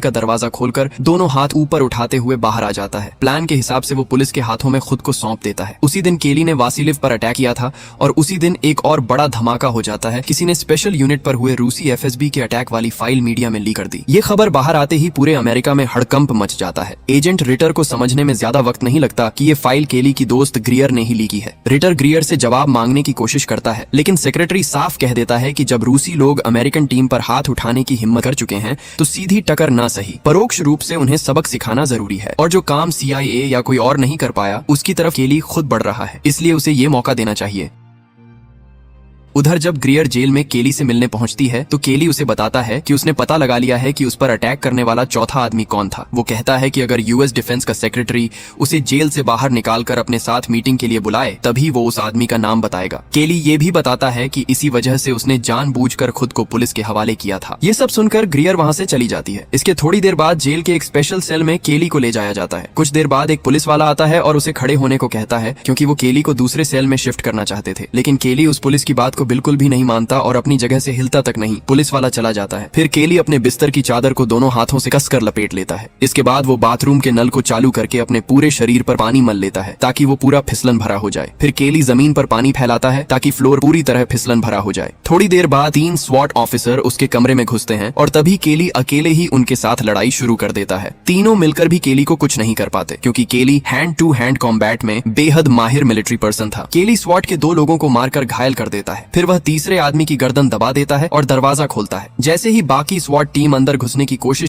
का दरवाजा खोलकर दोनों हाथ ऊपर उठाते हुए बाहर आ जाता है। प्लान के हिसाब से वो पुलिस के हाथों में खुद को सौंप देता है। उसी दिन केली ने वासिलिव पर अटैक किया था और उसी दिन एक और बड़ा धमाका हो जाता है। किसी ने स्पेशल यूनिट पर हुए रूसी एफएसबी के अटैक वाली फाइल मीडिया में लीक कर दी। ये खबर बाहर आते ही पूरे अमेरिका में हड़कंप मच जाता है। एजेंट रिटर को समझने में ज्यादा वक्त नहीं लगता कि ये फाइल केली की दोस्त ग्रियर ने ही लीकी है। रिटर ग्रियर से जवाब मांगने की कोशिश करता है, लेकिन सेक्रेटरी साफ कह देता है कि जब रूसी लोग अमेरिकन टीम पर हाथ उठाने की हिम्मत कर चुके हैं तो सीधी टक्कर ना सही, परोक्ष रूप से उन्हें सबक सिखाना जरूरी है। और जो काम CIA या कोई और नहीं कर पाया उसकी तरफ केली खुद बढ़ रहा है, इसलिए उसे ये मौका देना चाहिए। उधर जब ग्रियर जेल में केली से मिलने पहुंचती है तो केली उसे बताता है कि उसने पता लगा लिया है कि उस पर अटैक करने वाला चौथा आदमी कौन था। वो कहता है कि अगर यूएस डिफेंस का सेक्रेटरी उसे जेल से बाहर निकालकर अपने साथ मीटिंग के लिए बुलाए तभी वो उस आदमी का नाम बताएगा। केली ये भी बताता है कि इसी वजह से उसने जानबूझकर खुद को पुलिस के हवाले किया था। ये सब सुनकर ग्रियर वहाँ से चली जाती है। इसके थोड़ी देर बाद जेल के एक स्पेशल सेल में केली को ले जाया जाता है। कुछ देर बाद एक पुलिस वाला आता है और उसे खड़े होने को कहता है क्योंकि वो केली को दूसरे सेल में शिफ्ट करना चाहते थे, लेकिन केली उस पुलिस की बात को बिल्कुल भी नहीं मानता और अपनी जगह से हिलता तक नहीं। पुलिस वाला चला जाता है। फिर केली अपने बिस्तर की चादर को दोनों हाथों से कसकर लपेट लेता है। इसके बाद वो बाथरूम के नल को चालू करके अपने पूरे शरीर पर पानी मल लेता है ताकि वो पूरा फिसलन भरा हो जाए। फिर केली जमीन पर पानी फैलाता है ताकि फ्लोर पूरी तरह फिसलन भरा हो जाए। थोड़ी देर बाद 3 स्वॉट ऑफिसर उसके कमरे में घुसते हैं और तभी केली अकेले ही उनके साथ लड़ाई शुरू कर देता है। तीनों मिलकर भी केली को कुछ नहीं कर पाते क्योंकि केली हैंड टू हैंड कॉम्बैट में बेहद माहिर मिलिट्री पर्सन था। केली स्वॉट के 2 लोगों को मारकर घायल कर देता है। फिर वह तीसरे आदमी की गर्दन दबा देता है और दरवाजा खोलता है। जैसे ही बाकी स्वॉट टीम अंदर घुसने की कोशिश